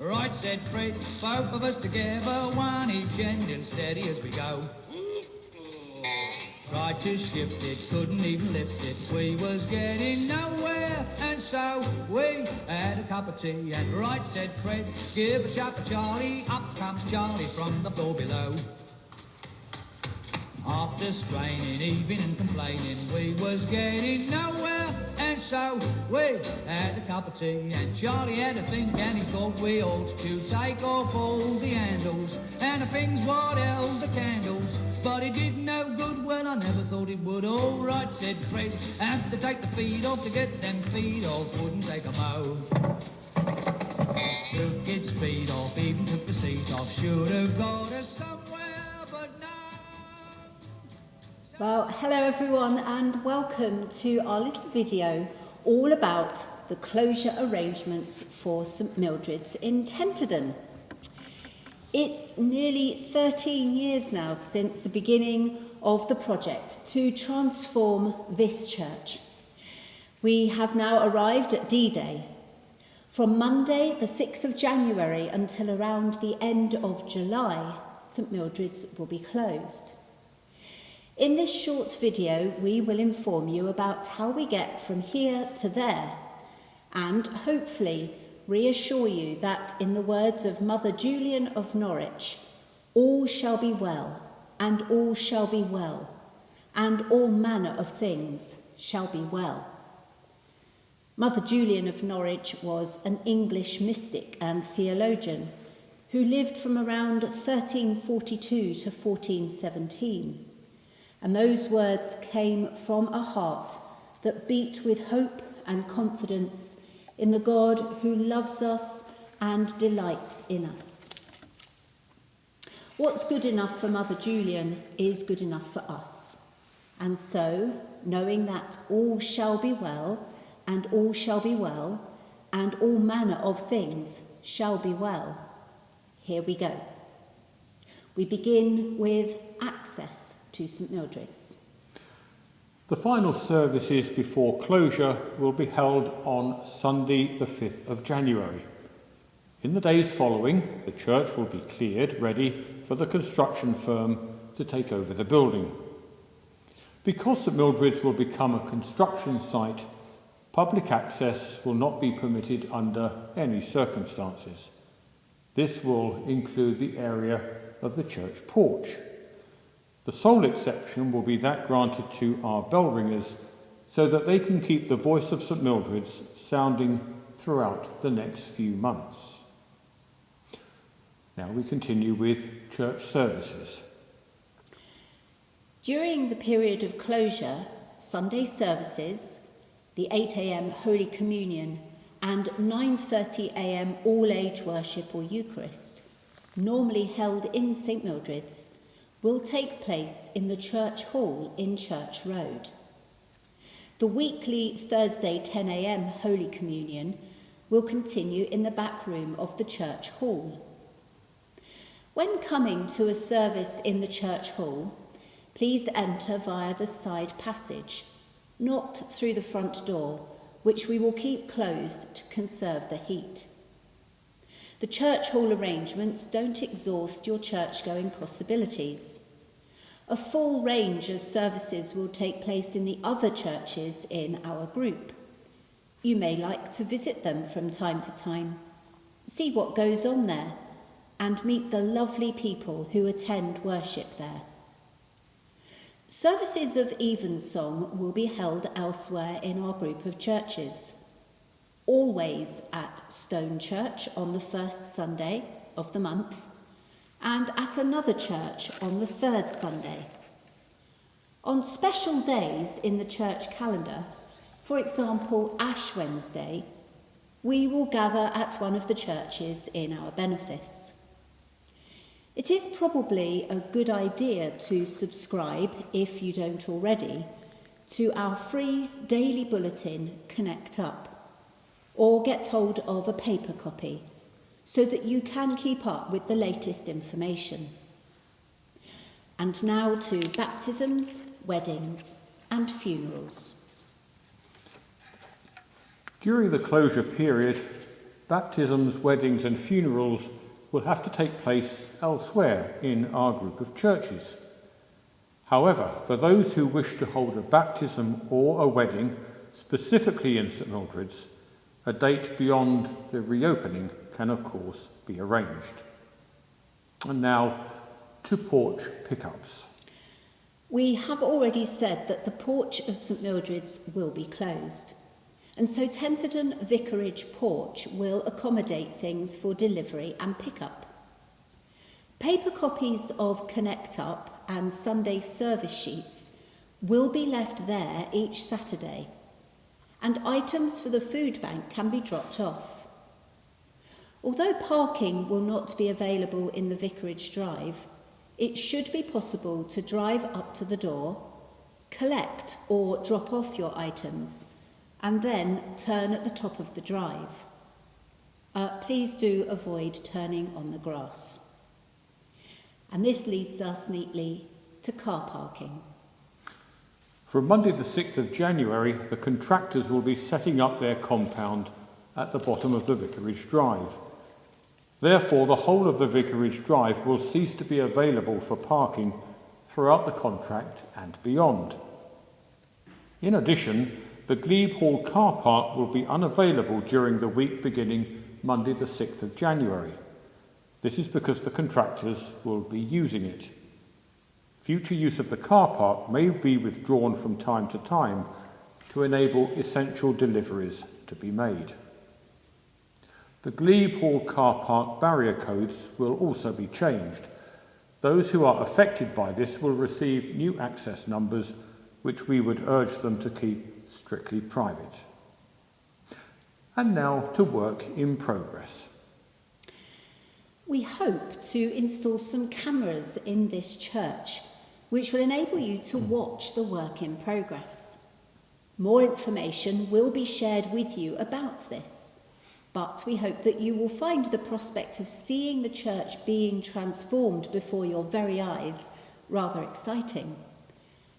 Right, said Fred, both of us together, one each end and steady as we go. Tried to shift it, couldn't even lift it, we was getting nowhere, and so we had a cup of tea, and right, said Fred, give a shout to Charlie, up comes Charlie from the floor below. After straining, heaving and complaining, we was getting nowhere, and so we had a cup of tea, and Charlie had a think, and he thought we ought to take off all the handles and the things what held the candles, but it did no good. Well, I never thought it would. All right, said Fred, have to take the feet off to get them feet off, wouldn't take a mo. Took its feet off, even took the seat off, should have got us somewhere, but no. Well, hello everyone and welcome to our little video all about the closure arrangements for St Mildred's in Tenterden. It's nearly 13 years now since the beginning of the project to transform this church. We have now arrived at D-Day. From Monday the 6th of January until around the end of July, St Mildred's will be closed. In this short video, we will inform you about how we get from here to there and hopefully reassure you that, in the words of Mother Julian of Norwich, all shall be well, and all shall be well, and all manner of things shall be well. Mother Julian of Norwich was an English mystic and theologian who lived from around 1342 to 1417. And those words came from a heart that beat with hope and confidence in the God who loves us and delights in us. What's good enough for Mother Julian is good enough for us. And so, knowing that all shall be well, and all shall be well, and all manner of things shall be well, here we go. We begin with access to St Mildred's. The final services before closure will be held on Sunday the 5th of January. In the days following, the church will be cleared, ready for the construction firm to take over the building. Because St Mildred's will become a construction site, public access will not be permitted under any circumstances. This will include the area of the church porch. The sole exception will be that granted to our bell ringers so that they can keep the voice of St Mildred's sounding throughout the next few months. Now we continue with church services. During the period of closure, Sunday services, the 8 a.m. Holy Communion and 9:30 a.m. all-age worship or Eucharist, normally held in St Mildred's, will take place in the church hall in Church Road. The weekly Thursday 10 a.m. Holy Communion will continue in the back room of the church hall. When coming to a service in the church hall, please enter via the side passage, not through the front door, which we will keep closed to conserve the heat. The church hall arrangements don't exhaust your church-going possibilities. A full range of services will take place in the other churches in our group. You may like to visit them from time to time, see what goes on there, and meet the lovely people who attend worship there. Services of evensong will be held elsewhere in our group of churches. Always at Stone Church on the first Sunday of the month, and at another church on the third Sunday. On special days in the church calendar, for example Ash Wednesday, we will gather at one of the churches in our benefice. It is probably a good idea to subscribe, if you don't already, to our free daily bulletin, Connect Up, or get hold of a paper copy so that you can keep up with the latest information. And now to baptisms, weddings and funerals. During the closure period, baptisms, weddings and funerals will have to take place elsewhere in our group of churches. However, for those who wish to hold a baptism or a wedding specifically in St Mildred's, a date beyond the reopening can of course be arranged. And now to porch pickups. We have already said that the porch of St Mildred's will be closed, and so Tenterden Vicarage porch will accommodate things for delivery and pickup. Paper copies of Connect Up and Sunday service sheets will be left there each Saturday, and items for the food bank can be dropped off. Although parking will not be available in the Vicarage Drive, it should be possible to drive up to the door, collect or drop off your items, and then turn at the top of the drive. Please do avoid turning on the grass. And this leads us neatly to car parking. From Monday the 6th of January, the contractors will be setting up their compound at the bottom of the Vicarage Drive. Therefore, the whole of the Vicarage Drive will cease to be available for parking throughout the contract and beyond. In addition, the Glebe Hall car park will be unavailable during the week beginning Monday the 6th of January. This is because the contractors will be using it. Future use of the car park may be withdrawn from time to time to enable essential deliveries to be made. The Glebe Hall car park barrier codes will also be changed. Those who are affected by this will receive new access numbers, which we would urge them to keep strictly private. And now to work in progress. We hope to install some cameras in this church, which will enable you to watch the work in progress. More information will be shared with you about this, but we hope that you will find the prospect of seeing the church being transformed before your very eyes rather exciting.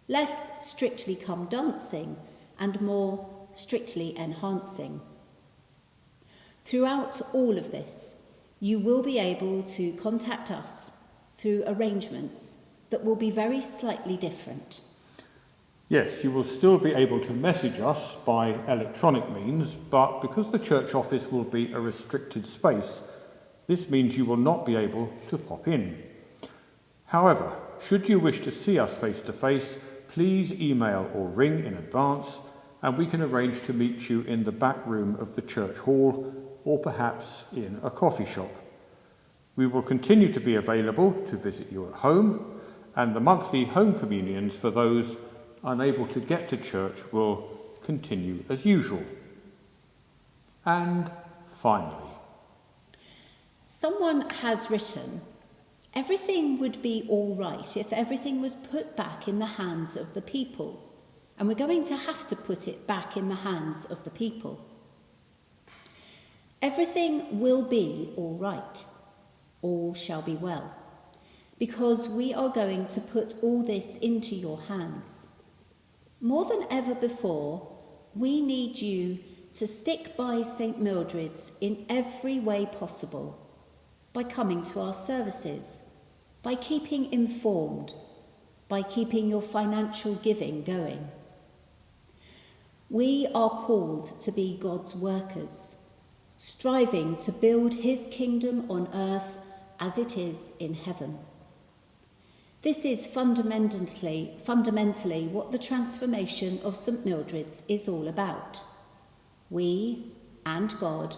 Less Strictly Come Dancing and more Strictly Enhancing. Throughout all of this, you will be able to contact us through arrangements that will be very slightly different. Yes, you will still be able to message us by electronic means, but because the church office will be a restricted space, this means you will not be able to pop in. However, should you wish to see us face to face, please email or ring in advance and we can arrange to meet you in the back room of the church hall or perhaps in a coffee shop. We will continue to be available to visit you at home, and the monthly home communions for those unable to get to church will continue as usual. And finally, someone has written, everything would be all right if everything was put back in the hands of the people, and we're going to have to put it back in the hands of the people. Everything will be all right. All shall be well, because we are going to put all this into your hands. More than ever before, we need you to stick by St Mildred's in every way possible, by coming to our services, by keeping informed, by keeping your financial giving going. We are called to be God's workers, striving to build his kingdom on earth as it is in heaven. This is fundamentally what the transformation of St Mildred's is all about. We and God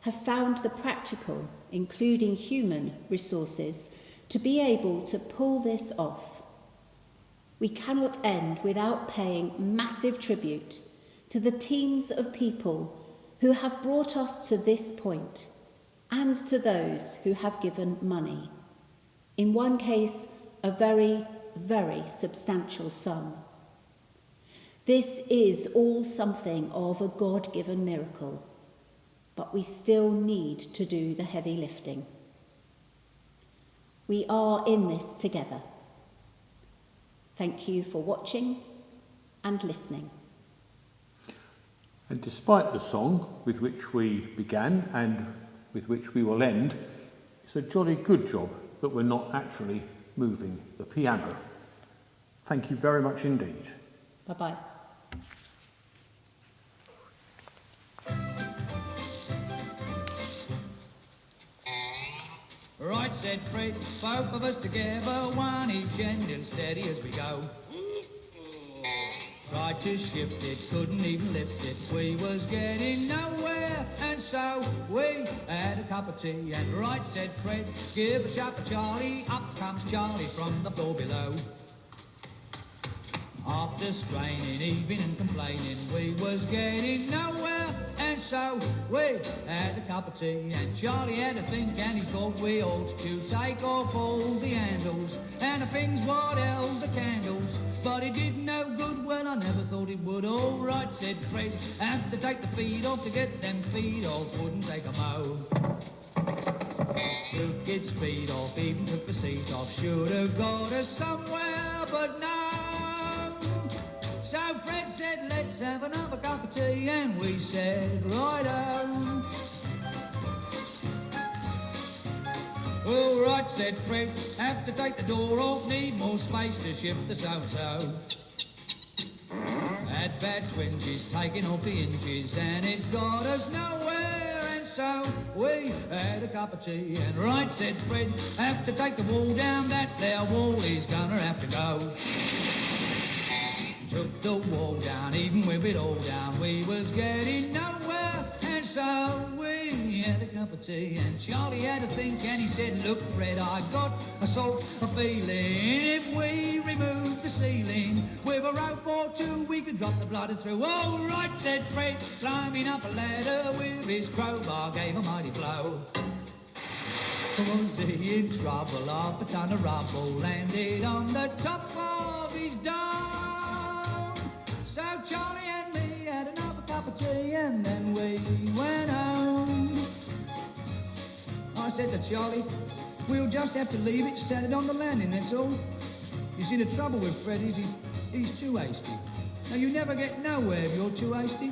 have found the practical, including human, resources to be able to pull this off. We cannot end without paying massive tribute to the teams of people who have brought us to this point, and to those who have given money. In one case, a very, very substantial sum. This is all something of a God-given miracle, but we still need to do the heavy lifting. We are in this together. Thank you for watching and listening. And despite the song with which we began and with which we will end, it's a jolly good job that we're not actually moving the piano. Thank you very much indeed. Bye-bye. Right, said Fred, both of us together, one each end and steady as we go. Tried to shift it, couldn't even lift it, we was getting nowhere, and so we had a cup of tea, and right, said Fred, give a shout to Charlie, up comes Charlie from the floor below. After straining, heaving and complaining, we was getting nowhere, and so we had a cup of tea, and Charlie had a think, and he thought we ought to take off all the handles and the things what held the candles, but it did no good. Well, I never thought it would. All right, said Fred, have to take the feet off to get them feet off, wouldn't take a mo. Took its feet off, even took the seat off, should have got us somewhere, but no. So Fred said, let's have another cup of tea, and we said, righto. All right, said Fred, have to take the door off, need more space to shift the so-and-so. Had bad twinges, taking off the inches, and it got us nowhere, and so we had a cup of tea, and right, said Fred, have to take the wall down, that there wall is gonna have to go. Took the wall down, even with it all down, we was getting nowhere, and so we had a cup of tea, and Charlie had a think, and he said, look Fred, I got a sort of feeling, if we remove the ceiling with a rope or two, we could drop the bladder through. All right, said Fred, climbing up a ladder with his crowbar, gave a mighty blow. Was he in trouble? Half a ton of rubble landed on the top of his dome. So Charlie and me had another cup of tea, and then we went home. I said to Charlie, we'll just have to leave it standing on the landing, that's all. You see, the trouble with Fred is he's too hasty. Now, you never get nowhere if you're too hasty.